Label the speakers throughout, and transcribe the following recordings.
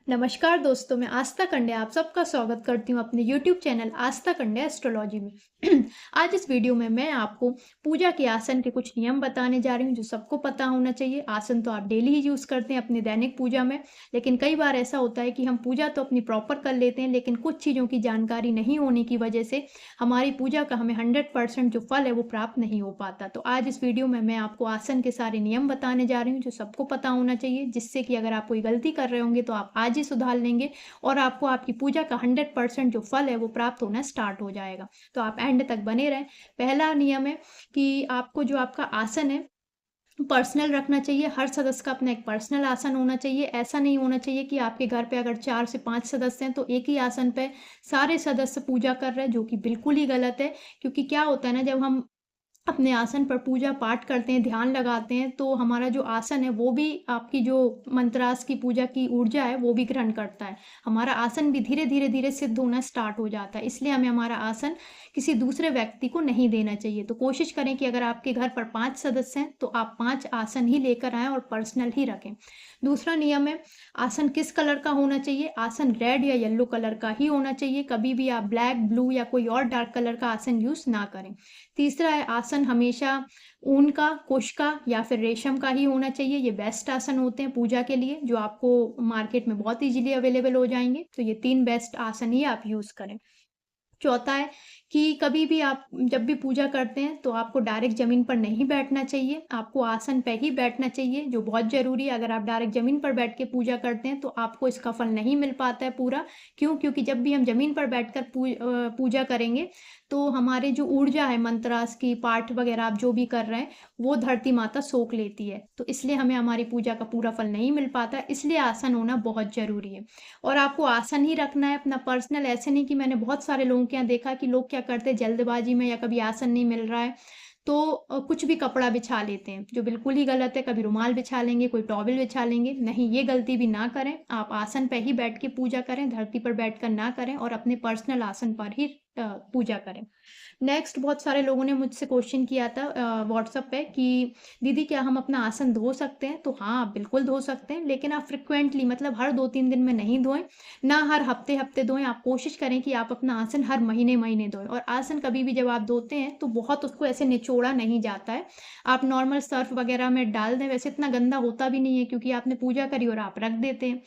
Speaker 1: नमस्कार दोस्तों, मैं आस्था कंडे आप सबका स्वागत करती हूँ अपने यूट्यूब चैनल आस्था कंडे एस्ट्रोलॉजी में। आज इस वीडियो में मैं आपको पूजा के आसन के कुछ नियम बताने जा रही हूँ जो सबको पता होना चाहिए। आसन तो आप डेली ही यूज़ करते हैं अपनी दैनिक पूजा में, लेकिन कई बार ऐसा होता है कि हम पूजा तो अपनी प्रॉपर कर लेते हैं, लेकिन कुछ चीज़ों की जानकारी नहीं होने की वजह से हमारी पूजा का हमें 100% जो फल है वो प्राप्त नहीं हो पाता। तो आज इस वीडियो में मैं आपको आसन के सारे नियम बताने जा रही हूँ जो सबको पता होना चाहिए, जिससे कि अगर आप कोई गलती कर रहे होंगे तो आप आज ही सुधार लेंगे और आपको आपकी पूजा का 100% जो फल है वो प्राप्त होना स्टार्ट हो जाएगा। तो आप एंड तक बने रहें। पहला नियम है कि आपको जो आपका आसन है पर्सनल रखना चाहिए। हर सदस्य का अपना एक पर्सनल आसन होना चाहिए। ऐसा नहीं होना चाहिए कि आपके घर पे अगर 4 से 5 सदस्य हैं तो एक ही आसन पे सारे सदस्य पूजा कर रहे हैं, जो कि बिल्कुल ही गलत है। क्योंकि क्या होता है ना, जब हम अपने आसन पर पूजा पाठ करते हैं, ध्यान लगाते हैं, तो हमारा जो आसन है वो भी आपकी जो मंत्रास की पूजा की ऊर्जा है वो भी ग्रहण करता है। हमारा आसन भी धीरे-धीरे सिद्ध होना स्टार्ट हो जाता है। इसलिए हमें हमारा आसन किसी दूसरे व्यक्ति को नहीं देना चाहिए। तो कोशिश करें कि अगर आपके घर पर 5 सदस्य हैं तो आप 5 आसन ही लेकर आएँ और पर्सनल ही रखें। दूसरा नियम है, आसन किस कलर का होना चाहिए? आसन रेड या येलो कलर का ही होना चाहिए। कभी भी आप ब्लैक, ब्लू या कोई और डार्क कलर का आसन यूज़ ना करें। तीसरा है, आसन हमेशा ऊन का, कुश का या फिर रेशम का ही होना चाहिए। ये बेस्ट आसन होते हैं पूजा के लिए, जो आपको मार्केट में बहुत ईज़िली अवेलेबल हो जाएँगे। तो ये 3 बेस्ट आसन ही आप यूज़ करें। चौथा है कि कभी भी आप जब भी पूजा करते हैं तो आपको डायरेक्ट ज़मीन पर नहीं बैठना चाहिए, आपको आसन पे ही बैठना चाहिए, जो बहुत ज़रूरी है। अगर आप डायरेक्ट ज़मीन पर बैठ के पूजा करते हैं तो आपको इसका फल नहीं मिल पाता है पूरा। क्यों? क्योंकि जब भी हम ज़मीन पर बैठकर पूजा करेंगे तो हमारी जो ऊर्जा है मंत्रास की, पाठ वगैरह आप जो भी कर रहे हैं, वो धरती माता सोख लेती है। तो इसलिए हमें हमारी पूजा का पूरा फल नहीं मिल पाता, इसलिए आसन होना बहुत ज़रूरी है। और आपको आसन ही रखना है अपना पर्सनल, ऐसे नहीं कि मैंने बहुत सारे लोगों के यहाँ देखा कि लोग क्या करते हैं जल्दबाजी में या कभी आसन नहीं मिल रहा है तो कुछ भी कपड़ा बिछा लेते हैं, जो बिल्कुल ही गलत है। कभी रुमाल बिछा लेंगे, कोई टॉवल बिछा लेंगे, नहीं, ये गलती भी ना करें। आप आसन पे ही बैठ के पूजा करें, धरती पर बैठकर ना करें और अपने पर्सनल आसन पर ही पूजा करें। नेक्स्ट, बहुत सारे लोगों ने मुझसे क्वेश्चन किया था व्हाट्सएप पे कि दीदी क्या हम अपना आसन धो सकते हैं? तो हाँ, आप बिल्कुल धो सकते हैं, लेकिन आप फ्रिक्वेंटली मतलब हर 2-3 दिन में नहीं धोएँ, ना हर हफ्ते-हफ्ते धोएँ। आप कोशिश करें कि आप अपना आसन हर महीने-महीने धोएँ और आसन कभी भी जब आप धोते हैं तो बहुत उसको ऐसे निचोड़ा नहीं जाता है। आप नॉर्मल सर्फ़ वगैरह में डाल दें, वैसे इतना गंदा होता भी नहीं है क्योंकि आपने पूजा करी और आप रख देते हैं।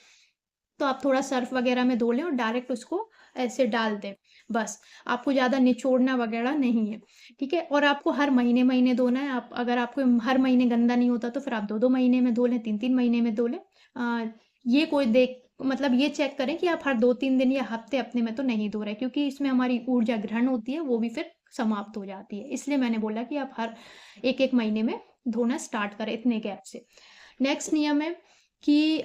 Speaker 1: तो आप थोड़ा सर्फ़ वगैरह में धो लें और डायरेक्ट उसको ऐसे डाल दें, बस। आपको ज़्यादा निचोड़ना वगैरह नहीं है, ठीक है? और आपको हर महीने-महीने धोना है। आप अगर आपको हर महीने गंदा नहीं होता तो फिर आप 2-2 महीने में धो लें, 3-3 महीने में धो लें। ये कोई देख मतलब ये चेक करें कि आप हर 2-3 दिन या हफ्ते-हफ्ते में तो नहीं धो रहे, क्योंकि इसमें हमारी ऊर्जा ग्रहण होती है, वो भी फिर समाप्त हो जाती है। इसलिए मैंने बोला कि आप हर 1-1 महीने में धोना स्टार्ट करें इतने गैप से। नेक्स्ट नियम है कि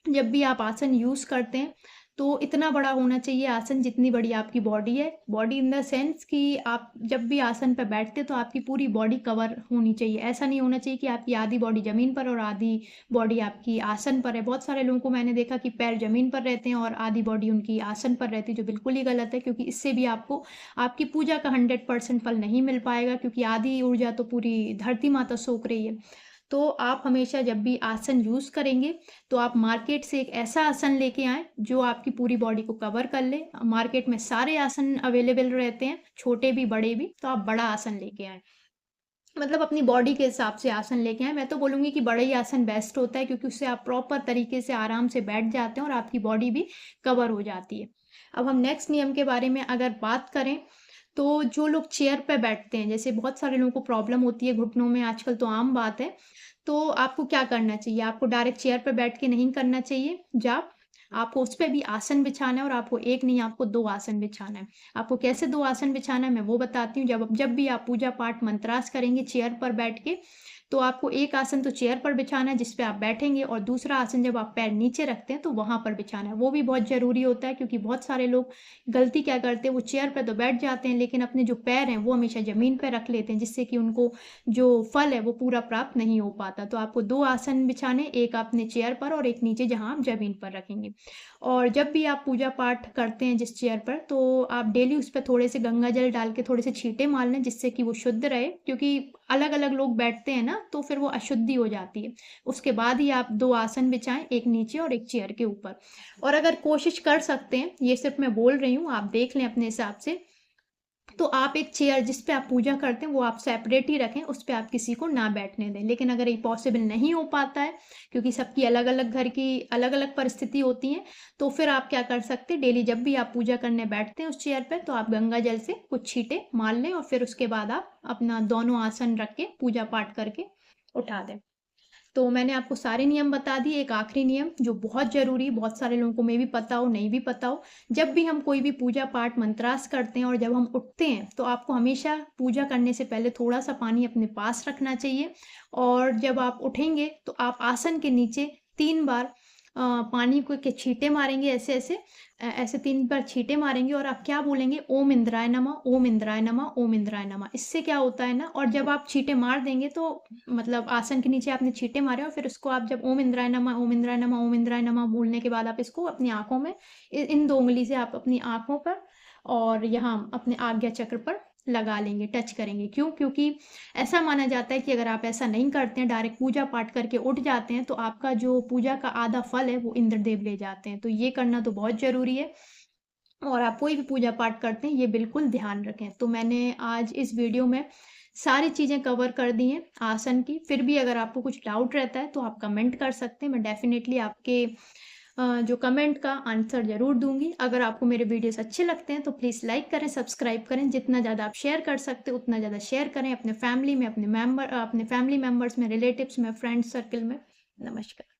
Speaker 1: जब भी आप आसन यूज़ करते हैं, तो इतना बड़ा होना चाहिए आसन जितनी बड़ी आपकी बॉडी है। बॉडी इन द सेंस कि आप जब भी आसन पे बैठते हैं तो आपकी पूरी बॉडी कवर होनी चाहिए। ऐसा नहीं होना चाहिए कि आपकी आधी बॉडी ज़मीन पर और आधी बॉडी आपकी आसन पर है। बहुत सारे लोगों को मैंने देखा कि पैर ज़मीन पर रहते हैं और आधी बॉडी उनकी आसन पर रहती है, जो बिल्कुल ही गलत है, क्योंकि इससे भी आपको आपकी पूजा का 100% फल नहीं मिल पाएगा, क्योंकि आधी ऊर्जा तो पूरी धरती माता सोख रही है। तो आप हमेशा जब भी आसन यूज़ करेंगे, तो आप मार्केट से एक ऐसा आसन लेके आएँ, जो आपकी पूरी बॉडी को कवर कर ले। मार्केट में सारे आसन अवेलेबल रहते हैं, छोटे भी, बड़े भी, तो आप बड़ा आसन लेके आएँ। मतलब अपनी बॉडी के हिसाब से आसन लेके आएँ। मैं तो बोलूँगी कि बड़ा ही आसन बेस्ट होता है, क्योंकि उससे आप प्रॉपर तरीके से आराम से बैठ जाते हैं और आपकी बॉडी भी कवर हो जाती है। अब हम नेक्स्ट नियम के बारे में अगर बात करें, तो जो लोग चेयर पे बैठते हैं, जैसे बहुत सारे लोगों को प्रॉब्लम होती है घुटनों में, आजकल तो आम बात है। तो आपको क्या करना चाहिए? आपको डायरेक्ट चेयर पे बैठ के नहीं करना चाहिए जाप। आपको उस पे भी आसन बिछाना है और आपको 1 नहीं, आपको 2 आसन बिछाना है। आपको कैसे 2 आसन बिछाना है मैं वो बताती हूँ। जब भी आप पूजा पाठ मंत्रास करेंगे चेयर पर बैठ के, तो आपको एक आसन तो चेयर पर बिछाना है जिस पे आप बैठेंगे, और दूसरा आसन जब आप पैर नीचे रखते हैं तो वहाँ पर बिछाना है। वो भी बहुत ज़रूरी होता है, क्योंकि बहुत सारे लोग गलती क्या करते हैं, वो चेयर पे तो बैठ जाते हैं लेकिन अपने जो पैर हैं वो हमेशा ज़मीन पे रख लेते हैं, जिससे कि उनको जो फल है वो पूरा प्राप्त नहीं हो पाता। तो आपको 2 आसन बिछाने, एक अपने चेयर पर और एक नीचे जहाँ आप ज़मीन पर रखेंगे। और जब भी आप पूजा पाठ करते हैं जिस चेयर पर, तो आप डेली उस पे थोड़े से गंगा जल डाल के थोड़े से छींटे मार लें, जिससे कि वो शुद्ध रहे, क्योंकि अलग अलग लोग बैठते हैं ना, तो फिर वो अशुद्धि हो जाती है। उसके बाद ही आप 2 आसन बिछाएं, एक नीचे और एक चेयर के ऊपर। और अगर कोशिश कर सकते हैं, ये सिर्फ मैं बोल रही हूँ, आप देख लें अपने हिसाब से, तो आप एक चेयर जिस पे आप पूजा करते हैं वो आप सेपरेट ही रखें, उस पे आप किसी को ना बैठने दें। लेकिन अगर ये पॉसिबल नहीं हो पाता है, क्योंकि सबकी अलग-अलग घर की अलग-अलग परिस्थिति होती है, तो फिर आप क्या कर सकते हैं, डेली जब भी आप पूजा करने बैठते हैं उस चेयर पे, तो आप गंगा जल से कुछ छींटे मार लें और फिर उसके बाद आप अपना दोनों आसन रख के पूजा पाठ करके उठा दें। तो मैंने आपको सारे नियम बता दिए। एक आखिरी नियम जो बहुत ज़रूरी, बहुत सारे लोगों को मे बी पता हो, नहीं भी पता हो। जब भी हम कोई भी पूजा पाठ मंत्रास करते हैं और जब हम उठते हैं, तो आपको हमेशा पूजा करने से पहले थोड़ा-सा पानी अपने पास रखना चाहिए। और जब आप उठेंगे, तो आप आसन के नीचे 3 बार पानी को के छींटे मारेंगे, ऐसे-ऐसे ऐसे 3 बार छींटे मारेंगे और आप क्या बोलेंगे, ओम इंद्राय नमः, ओम इंद्राय नमः, ओम इंद्राय नमः। इससे क्या होता है ना, और जब आप छींटे मार देंगे तो मतलब आसन के नीचे आपने छींटे मारे और फिर उसको आप जब ओम इंद्राय नमः, ओम इंद्राय नमः, ओम इंद्राय नमः बोलने के बाद आप इसको अपनी आँखों में इन 2 उँगली से आप अपनी आँखों पर और यहाँ अपने आज्ञा चक्र पर लगा लेंगे, टच करेंगे। क्यों? क्योंकि ऐसा माना जाता है कि अगर आप ऐसा नहीं करते हैं, डायरेक्ट पूजा पाठ करके उठ जाते हैं, तो आपका जो पूजा का आधा फल है, वो इंद्रदेव ले जाते हैं। तो ये करना तो बहुत ज़रूरी है। और आप कोई भी पूजा पाठ करते हैं, ये बिल्कुल ध्यान रखें। तो मैंने आज इस वीडियो में सारी चीज़ें कवर कर दी हैं आसन की। फिर भी अगर आपको कुछ डाउट रहता है, तो आप कमेंट कर सकते हैं। मैं डेफ़िनेटली आपके जो कमेंट का आंसर ज़रूर दूँगी। अगर आपको मेरे वीडियोज़ अच्छे लगते हैं, तो प्लीज़ लाइक करें, सब्सक्राइब करें। जितना ज़्यादा आप शेयर कर सकते हैं, उतना ज़्यादा शेयर करें अपने फैमिली में, अपने फैमिली मेंबर्स में, रिलेटिव्स में, फ्रेंड्स सर्कल में। नमस्कार।